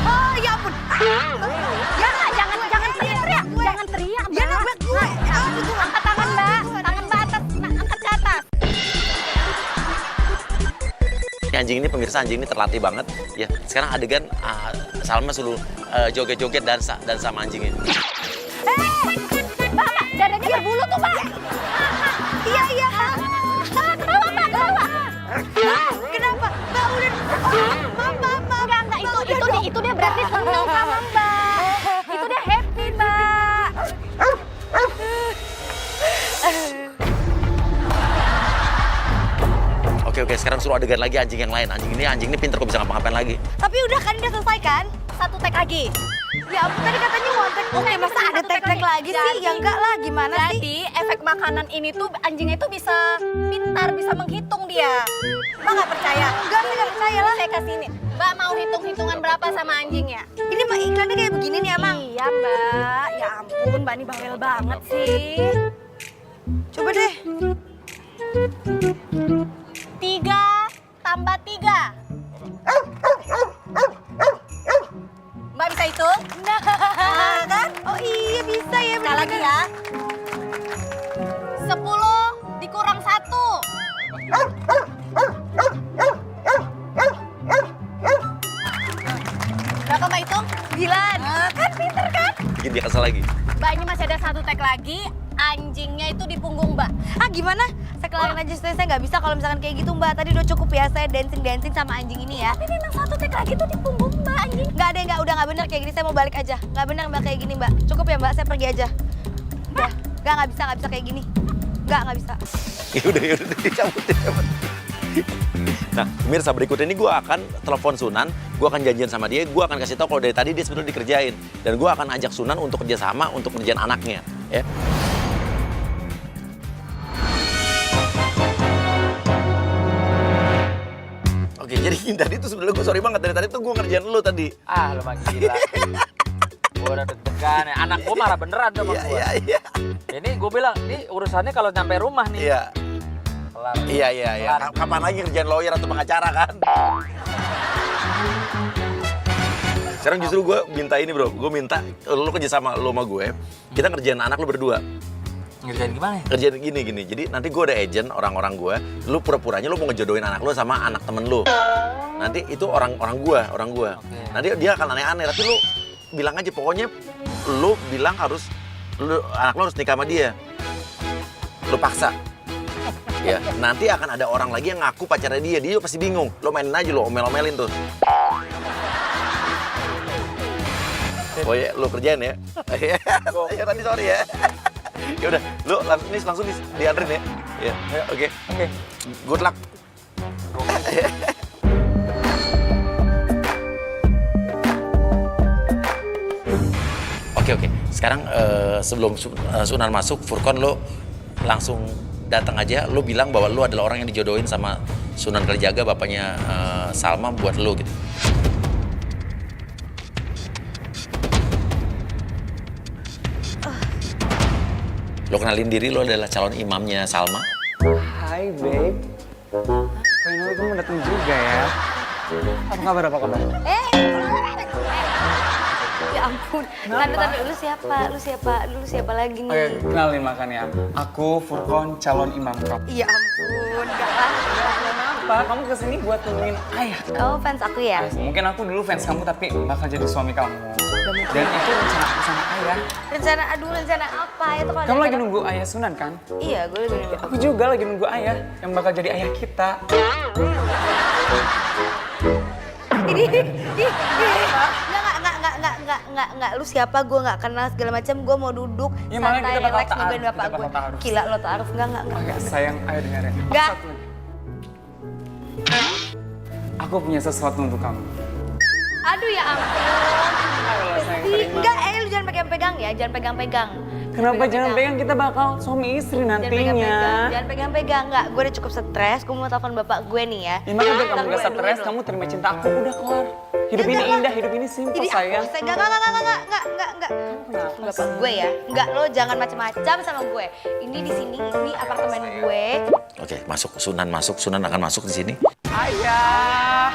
Speaker 3: Oh, ya ampun.
Speaker 6: Jangan teriak. Jangan teriak, Mbak.
Speaker 3: Dia nabrak gue.
Speaker 6: Angkat tangan, Mbak. Tangan Mbak atas, angkat ke atas.
Speaker 1: Ini anjing ini pemirsa, anjing ini terlatih banget. Ya, sekarang adegan Salma suruh joget-joget dan sama anjing ini.
Speaker 6: Mbak, dadanya berbulu tuh, Mbak.
Speaker 3: Iya.
Speaker 6: Kenapa, Mbak?
Speaker 3: Kenapa? Mbak udah.
Speaker 6: Enggak, itu dia berarti seneng sama Mbak. Itu dia happy, Mbak.
Speaker 1: Oke, sekarang suruh adegan lagi anjing yang lain. Anjing ini pinter kok bisa ngapa-ngapain lagi.
Speaker 3: Tapi udah kan udah selesai kan?
Speaker 6: Satu take lagi.
Speaker 3: Ya ampun, tadi katanya one take. Oke, masa ada take lagi sih? Ya enggak lah, gimana sih?
Speaker 6: Jadi efek makanan ini tuh anjingnya itu bisa pintar, bisa menghitung dia. Mbak nggak percaya?
Speaker 3: Enggak, saya nggak percaya lah.
Speaker 6: Saya kasih ini. Mbak mau hitung-hitungan berapa sama anjingnya?
Speaker 3: Ini mah iklannya kayak begini nih, Emang.
Speaker 6: Iya Mbak. Ya ampun, Mbak ini bawel banget sih.
Speaker 3: Coba deh.
Speaker 6: 3 tambah 3. Mbak bisa hitung?
Speaker 3: Nah, kan? Oh iya bisa ya.
Speaker 6: Sekali lagi ya. 10 dikurang 1. Berapa Mbak hitung? 9. Kan pinter kan?
Speaker 1: Bikin dia kesel lagi.
Speaker 6: Mbak ini masih ada satu tag lagi. Anjingnya itu di punggung Mbak.
Speaker 3: Ah gimana? Saya kelarin aja, saya nggak bisa kalau misalkan kayak gitu Mbak. Tadi udah cukup ya saya dancing sama anjing ini ya.
Speaker 6: Tapi memang satu tag lagi tuh di punggung Mbak anjing.
Speaker 3: Nggak ada, udah nggak bener kayak gini. Saya mau balik aja. Nggak bener Mbak kayak gini Mbak. Cukup ya Mbak, saya pergi aja. Udah, nggak bisa kayak gini. Nggak bisa.
Speaker 1: Yaudah, dicabut. Nah, pemirsa berikutnya ini gue akan telepon Sunan, gue akan janjian sama dia, gue akan kasih tahu kalau dari tadi dia sebenarnya dikerjain. Dan gue akan ajak Sunan untuk kerjasama untuk kerjaan anaknya. Ya. Oke, jadi tadi tuh sebenarnya gue sorry banget, dari tadi tuh gue ngerjain lu tadi.
Speaker 5: Ah, lu mah gila. Gue udah deg-degan ya. Anak gue marah beneran sama gue.
Speaker 1: Iya.
Speaker 5: Ini gue bilang, ini urusannya kalau nyampe rumah nih.
Speaker 1: Iya.
Speaker 5: Kelar.
Speaker 1: Iya.
Speaker 5: Kelar.
Speaker 1: Kapan lagi kerjaan lawyer atau pengacara kan? Sekarang justru gue minta ini bro, gue minta lu kerja sama lu sama gue, kita ngerjain anak lu berdua.
Speaker 5: Ngerjain gimana ya?
Speaker 1: Kerjain gini, jadi nanti gue ada agent orang-orang gue, lu pura-puranya lu mau ngejodohin anak lu sama anak temen lu. Nanti itu orang gue.
Speaker 5: Oke.
Speaker 1: Nanti dia akan aneh-aneh, tapi lu bilang aja pokoknya lu bilang anak lu harus nikah sama dia. Lu paksa. Ya, nanti akan ada orang lagi yang ngaku pacarnya dia pasti bingung. Lu mainin aja lu, omel-omelin tuh. Oh ya, lu kerjain ya. Ya tadi sorry ya. Ya udah, lu langsung dianterin ya. Ya, oke. Good luck. Oke. Sekarang sebelum Sunan masuk, Furkon lu langsung datang aja. Lu bilang bahwa lu adalah orang yang dijodohin sama Sunan Kalijaga, bapaknya Salma buat lu gitu. Lo kenalin diri lo adalah calon imamnya Salma.
Speaker 9: Hai, babe. Finally kamu datang juga ya. Apa kabar?
Speaker 3: Ya ampun. Tante, lu siapa lagi nih?
Speaker 9: Oke, kenalin makanya. Aku Furkon, calon imam kamu.
Speaker 3: Ya ampun, enggak lah.
Speaker 9: Kenapa? Kamu kesini buat nemenin ayah.
Speaker 3: Oh, fans aku ya?
Speaker 9: Mungkin aku dulu fans kamu, tapi bakal jadi suami kamu.
Speaker 3: udah mau
Speaker 9: Dan itu rencana aku sama ayah.
Speaker 3: rencana apa itu kalau
Speaker 9: Kamu lagi nunggu ayah Sunan kan?
Speaker 3: Iya, gue lagi nunggu.
Speaker 9: Aku juga lagi nunggu ayah yang bakal jadi ayah kita.
Speaker 3: Enggak, lu siapa, gue nggak kenal segala macam, gue mau duduk
Speaker 9: Ya, makanya
Speaker 3: santai,
Speaker 9: kita bakal
Speaker 3: relax nungguin
Speaker 9: ta'aruf,
Speaker 3: bapak
Speaker 9: kita
Speaker 3: gue.
Speaker 9: bakal ta'aruf.
Speaker 3: Gila lo ta'aruf, enggak.
Speaker 9: Oke, sayang, ayo dengerin.
Speaker 3: Nggak.
Speaker 9: Aku punya sesuatu untuk kamu.
Speaker 3: Aduh ya ampun.
Speaker 9: Ayolah sayang, terima.
Speaker 3: Enggak, lu jangan pegang-pegang ya, jangan pegang-pegang.
Speaker 9: Kenapa jangan pegang? Kita bakal suami istri nantinya.
Speaker 3: Jangan pegang-pegang, enggak. Gue udah cukup stres, gue mau telepon bapak gue nih ya.
Speaker 9: Ya makanya biar
Speaker 3: Ntar
Speaker 9: kamu
Speaker 3: gue
Speaker 9: gak stres,
Speaker 3: duluin lo.
Speaker 9: kamu terima cinta aku, udah kelar. Hidup ini indah, hidup ini simpel
Speaker 3: Jadi
Speaker 9: sayang.
Speaker 3: enggak. Bapak gue ya. Enggak, lo jangan macam-macam sama gue. Ini di sini, ini apartemen gue.
Speaker 1: Oke, masuk. Sunan akan masuk di sini.
Speaker 9: Ayah,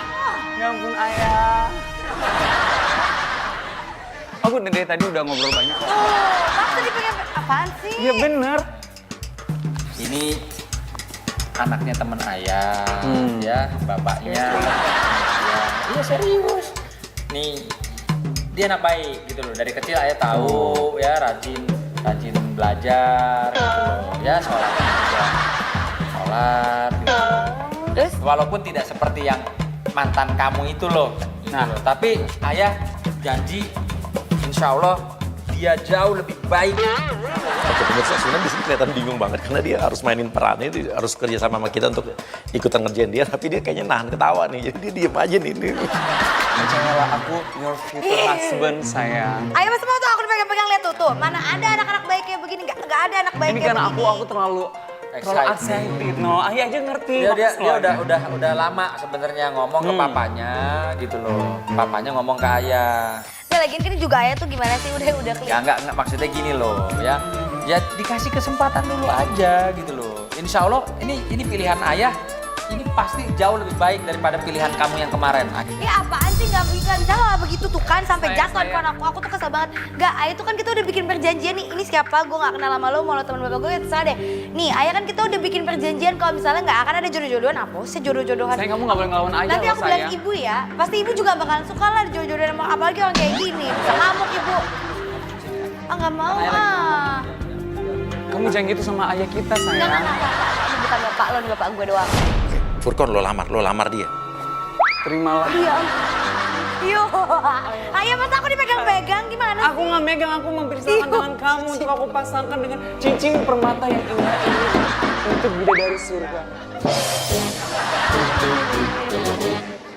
Speaker 9: ya ampun ayah. Aku dari tadi udah ngobrol banyak.
Speaker 3: Masa dipegang, apaan sih?
Speaker 9: Iya bener.
Speaker 5: Ini anaknya temen ayah, ya, bapaknya. Ya, iya serius. Nih, dia anak baik gitu loh. Dari kecil ayah tahu ya rajin belajar gitu loh. Ya sholat juga. Sholat gitu loh.
Speaker 3: Terus?
Speaker 5: Walaupun tidak seperti yang mantan kamu itu loh. Gitu
Speaker 9: Nah.
Speaker 5: loh. Tapi ayah janji insya Allah dia jauh lebih baik.
Speaker 1: Oke, pemirsa, Sunan di sini kelihatan bingung banget karena dia harus mainin perannya, dia harus kerja sama kita untuk ikutan ngerjain dia, tapi dia kayaknya nahan ketawa nih, jadi dia diem aja nih.
Speaker 9: Percayalah aku your future husband sayang.
Speaker 3: Ayo mas mau tuh aku dipegang-pegang, lihat tuh. Mana ada anak-anak baik kayak begini, nggak ada anak baik
Speaker 9: Ini
Speaker 3: kayak
Speaker 9: karena
Speaker 3: begini.
Speaker 9: aku terlalu excited. No, ayah aja ngerti.
Speaker 5: Dia udah lama sebenarnya ngomong ke papanya gitu loh. Papanya ngomong ke ayah.
Speaker 3: Ya lagian kan juga ayah tuh gimana sih, udah
Speaker 5: Ya
Speaker 3: kelihatan.
Speaker 5: enggak maksudnya gini loh ya. Ya dikasih kesempatan dulu aja gitu loh. Insya Allah ini pilihan ayah ini pasti jauh lebih baik daripada pilihan kamu yang kemarin.
Speaker 3: Ini apaan sih, nggak bisa lah begitu tuh kan, sampai
Speaker 9: Sayang,
Speaker 3: jatuh handphone aku tuh kesel banget. Nggak, ayah tuh kan kita udah bikin perjanjian nih, ini siapa, gue nggak kenal sama lo, mau lo temen bapak gue, ya terserah deh. Nih, ayah kan kita udah bikin perjanjian kalau misalnya nggak akan ada jodoh-jodohan, apa sih jodoh-jodohan.
Speaker 9: Sayang, kamu nggak boleh ngelawan ayah
Speaker 3: Nanti
Speaker 9: loh,
Speaker 3: aku bilang
Speaker 9: sayang.
Speaker 3: ibu ya, pasti ibu juga bakalan suka lah jodoh-jodohan sama apalagi orang kayak gini. Bisa ngamuk ibu. Ah nggak mau ah.
Speaker 9: Kamu jangan gitu sama ayah kita sayang.
Speaker 3: Enggak. Ini bukan bapak lo, ini bapak gue doang.
Speaker 1: Furkon, lo lamar dia.
Speaker 9: Terimalah.
Speaker 3: Iya. Yo, ayah masa aku dipegang-pegang gimana?
Speaker 9: Aku nggak megang, aku mempersilakan tangan kamu untuk aku pasangkan dengan cincin permata yang indah ini untuk bidadari surga.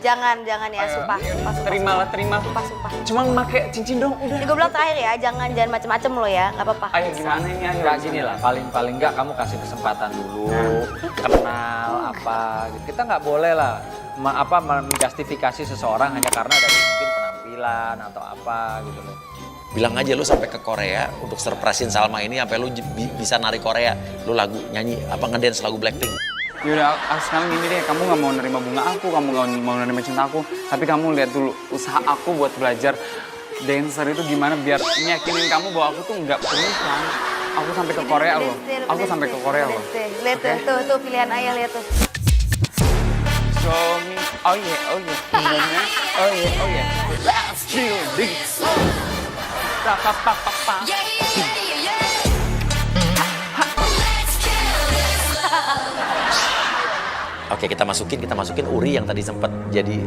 Speaker 3: Jangan ya, sumpah.
Speaker 9: Terimalah, terima.
Speaker 3: Sumpah.
Speaker 9: Cuma pakai cincin dong, udah.
Speaker 3: Ini gue bilang terakhir ya, jangan macem-macem lo ya, nggak apa-apa.
Speaker 9: Ayo gimana ini, ayo.
Speaker 5: Enggak gini lah, paling enggak kamu kasih kesempatan dulu, kenal apa. Kita nggak boleh lah menjustifikasi seseorang hanya karena dari mungkin penampilan atau apa gitu loh.
Speaker 1: Bilang aja lu sampai ke Korea untuk surprisein Salma ini sampai lu bisa nari Korea. Lu nyanyi ngedance lagu Blackpink.
Speaker 9: Yaudah, sekarang gini deh, kamu nggak mau nerima bunga aku, kamu nggak mau nerima cinta aku, tapi kamu lihat dulu usaha aku buat belajar dancer itu gimana biar meyakinkan kamu bahwa aku tuh nggak perempuan. Aku sampai ke Korea loh. Aku sampai ke Korea loh.
Speaker 3: Lihat tuh pilihan ayah, lihat tuh.
Speaker 9: Show me. Oh yeah. Oh yeah. Let's kill this. Pa.
Speaker 1: Oke, kita masukin Uri yang tadi sempat jadi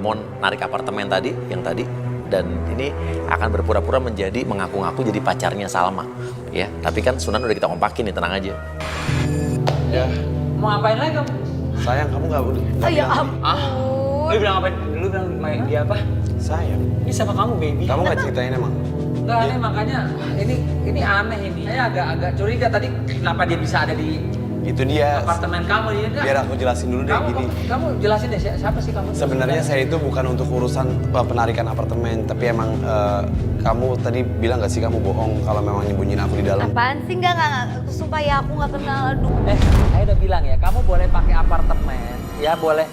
Speaker 1: mau narik apartemen tadi, yang tadi, dan ini akan berpura-pura mengaku-ngaku jadi pacarnya Salma, ya. Tapi kan Sunan udah kita kompakin nih, tenang aja.
Speaker 2: Ya,
Speaker 5: Mau ngapain lagi kamu?
Speaker 2: sayang kamu nggak udah.
Speaker 3: Oh ya ampun.
Speaker 9: Lu bilang apa? Lu bilang dia apa?
Speaker 2: Sayang,
Speaker 9: Ini siapa kamu, baby?
Speaker 2: kamu nggak ceritain emang?
Speaker 5: Enggak aneh makanya ini aneh ini. Saya agak curiga tadi kenapa dia bisa ada di
Speaker 2: Itu dia.
Speaker 5: apartemen kamu ini.
Speaker 2: Biar aku jelasin dulu deh gini.
Speaker 5: Kamu jelasin deh siapa sih kamu?
Speaker 2: Sebenarnya saya itu bukan untuk urusan penarikan apartemen, tapi emang kamu tadi bilang gak sih kamu bohong kalau memang nyembunyiin aku di dalam?
Speaker 3: Apaan sih, enggak. Sumpah ya aku nggak kenal, aduh.
Speaker 5: Saya udah bilang ya, kamu boleh pakai apartemen, ya boleh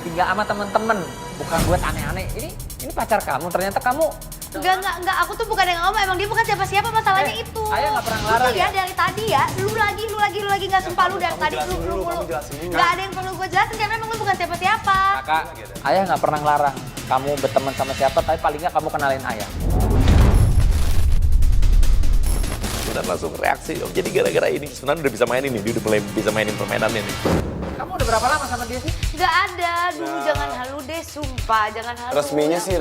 Speaker 5: tinggal sama temen-temen, bukan buat aneh-aneh. Ini pacar kamu, ternyata kamu.
Speaker 3: Enggak, aku tuh bukan yang ngomong, emang dia bukan siapa-siapa, masalahnya itu.
Speaker 5: Ayah nggak pernah
Speaker 3: Lu
Speaker 5: ngelarang
Speaker 3: tuh ya dari tadi ya, lu lagi nggak sumpah lu dari tadi lu. Nggak ada yang perlu gue jelasin karena emang lu bukan siapa-siapa.
Speaker 5: Kakak, ayah nggak pernah ngelarang kamu berteman sama siapa, tapi paling nggak kamu kenalin ayah.
Speaker 1: Sunan langsung reaksi. Oh, jadi gara-gara ini Sunan udah bisa mainin nih, dia udah mulai bisa mainin permainannya nih.
Speaker 5: Kamu udah berapa lama sama dia sih?
Speaker 3: Nggak ada, dulu jangan halu deh, sumpah, jangan halu.
Speaker 2: Resminya sih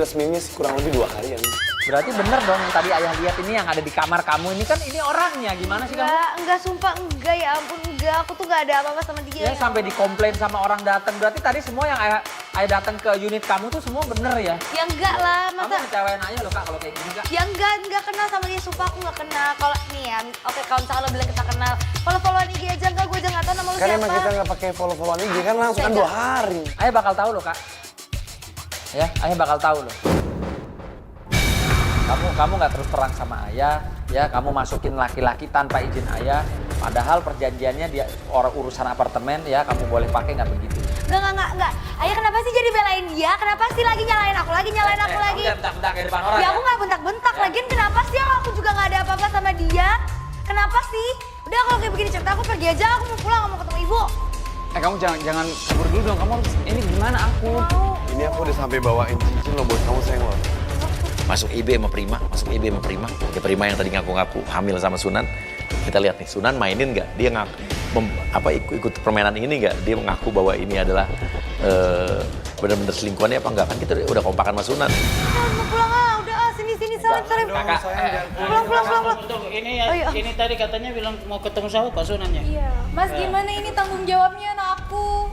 Speaker 2: kurang lebih 2 hari ya.
Speaker 5: Berarti bener dong yang tadi ayah lihat ini yang ada di kamar kamu ini kan ini orangnya. Gimana sih kamu?
Speaker 3: Enggak, sumpah, enggak, ya ampun, enggak. Aku tuh nggak ada apa-apa sama dia.
Speaker 5: Ya sampai dikomplain sama orang datang. Berarti tadi semua yang ayah datang ke unit kamu tuh semua bener ya?
Speaker 3: Ya enggak lah,
Speaker 5: Kamu
Speaker 3: masa...
Speaker 5: ngecewain ayah loh Kak kalau kayak gini Kak.
Speaker 3: Ya enggak kenal sama dia, sumpah aku nggak kenal. Kalau nih ya, oke kalau misalnya lo bilang kita kenal, follow-followan IG aja enggak, gue aja nggak tahu nama lo
Speaker 2: Kan
Speaker 3: siapa.
Speaker 2: emang kita nggak pakai follow-followan IG kan langsung kan 2 hari.
Speaker 5: Ayah bakal tahu loh Kak. Ya, ayah bakal tahu loh. Kamu nggak terus terang sama ayah, ya kamu masukin laki-laki tanpa izin ayah. Padahal perjanjiannya dia urusan apartemen ya kamu boleh pakai nggak begitu.
Speaker 3: Enggak. Ayah kenapa sih jadi belain dia? Kenapa sih lagi nyalain aku lagi?
Speaker 5: Kamu bentak-bentak di depan orang
Speaker 3: Ya aku nggak bentak-bentak, lagian kenapa sih aku juga nggak ada apa-apa sama dia? Kenapa sih? Udah kalau kayak begini cerita aku pergi aja, aku mau pulang, mau ketemu ibu.
Speaker 9: Kamu jangan kabur dulu dong. Kamu harus ini gimana aku?
Speaker 2: Ini aku udah sampai bawain cincin loh buat kamu sayang loh.
Speaker 1: Masuk IB sama Prima. Ya Prima yang tadi ngaku-ngaku hamil sama Sunan. Kita lihat nih, Sunan mainin nggak? Dia ikut permainan ini nggak? Dia mengaku bahwa ini adalah benar-benar selingkuhannya apa enggak? Kan kita udah kompakan sama Sunan.
Speaker 3: Mau pulang ah, udah sini salim. Pulang.
Speaker 4: Tunggu, ini
Speaker 3: Oh, iya.
Speaker 4: ini tadi katanya bilang mau ketemu sama Pak Sunannya.
Speaker 6: Iya. Mas gimana ini tanggung jawabnya anak aku?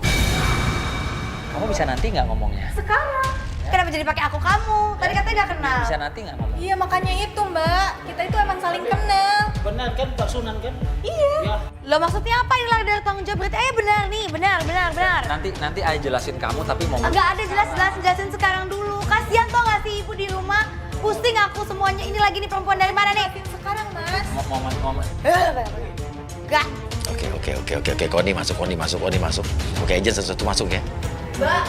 Speaker 5: Kamu bisa nanti nggak ngomongnya?
Speaker 3: Sekarang. Kenapa jadi pakai aku kamu? Tadi katanya nggak kenal.
Speaker 5: Bisa nanti nggak ngomong?
Speaker 6: Iya makanya itu Mbak, kita itu emang saling kenal.
Speaker 4: Benar kan Pak Sunan kan?
Speaker 6: Iya.
Speaker 4: Ya.
Speaker 3: Lo maksudnya apa ini lah dari tanggung jawab? Berarti ayah benar nih, benar.
Speaker 5: Nanti ayah jelasin kamu tapi mau.
Speaker 3: Enggak ada jelasin sekarang dulu. Kasihan tau gak sih ibu di rumah? Pusing aku semuanya. Ini lagi nih perempuan dari mana nih?
Speaker 6: Sekarang Mas.
Speaker 5: Mau.
Speaker 3: Enggak.
Speaker 1: Oke. Koni masuk. Oke, agent sesuatu masuk ya.
Speaker 6: Mbak,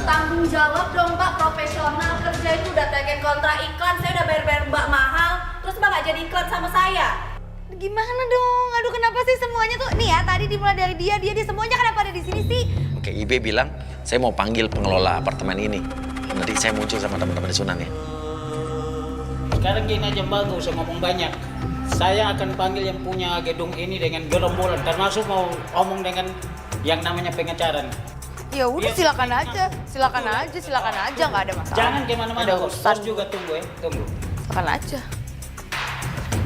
Speaker 6: tanggung jawab dong Mbak, profesional kerja itu udah pengen kontrak iklan, saya udah bayar Mbak mahal, terus Mbak gak jadi iklan sama saya.
Speaker 3: Gimana dong? Aduh kenapa sih semuanya tuh? Nih ya tadi dimulai dari dia semuanya kenapa ada di sini sih?
Speaker 1: Oke, IB bilang saya mau panggil pengelola apartemen ini. Nanti saya muncul sama teman-teman di Sunan ya.
Speaker 4: Sekarang gini aja Mbak, gak usah ngomong banyak. Saya akan panggil yang punya gedung ini dengan gerombolan, termasuk mau omong dengan yang namanya pengacara.
Speaker 3: Ya udah silakan aja, nggak ada masalah.
Speaker 4: Jangan kemana-mana, bos juga tunggu ya, tunggu.
Speaker 3: Silakan aja.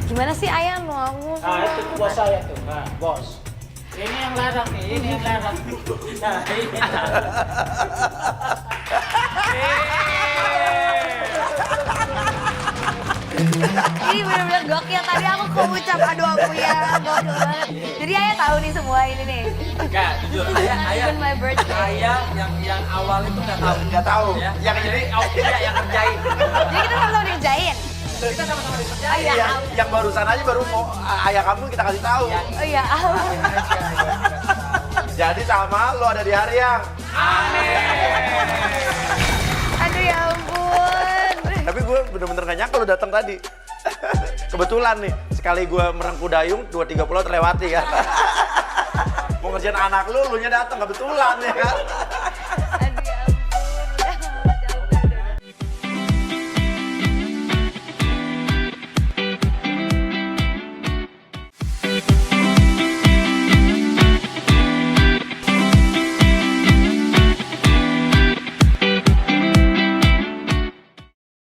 Speaker 3: Gimana sih ayah lu?
Speaker 4: Nah itu bos saya tuh, nah, bos. Ini yang larang nih, ini yang larang. Nah, ini.
Speaker 3: Ini benar-benar gokil. Tadi aku keucap, aduh aku ya, gokil banget. Jadi ayah tahu nih semua ini nih.
Speaker 5: Enggak, jujur ayah
Speaker 3: Even my birthday.
Speaker 5: ayah yang awal itu nggak tahu ya. Yang jadi dia yang ngerjain.
Speaker 3: Jadi kita sama-sama dikerjain.
Speaker 5: Kita sama-sama dikerjain.
Speaker 3: Iya.
Speaker 1: Yang barusan aja baru mau ayah kamu kita kasih tahu.
Speaker 3: Oh iya.
Speaker 1: Jadi sama lo ada di hari yang
Speaker 3: Aduh ya ampun.
Speaker 1: Tapi gue bener-bener gak nyangka lo datang tadi. Kebetulan nih, sekali gue merengku dayung, 2-3 pulau terlewati kan. Mau ngerjain anak lu nya datang kebetulan ya kan.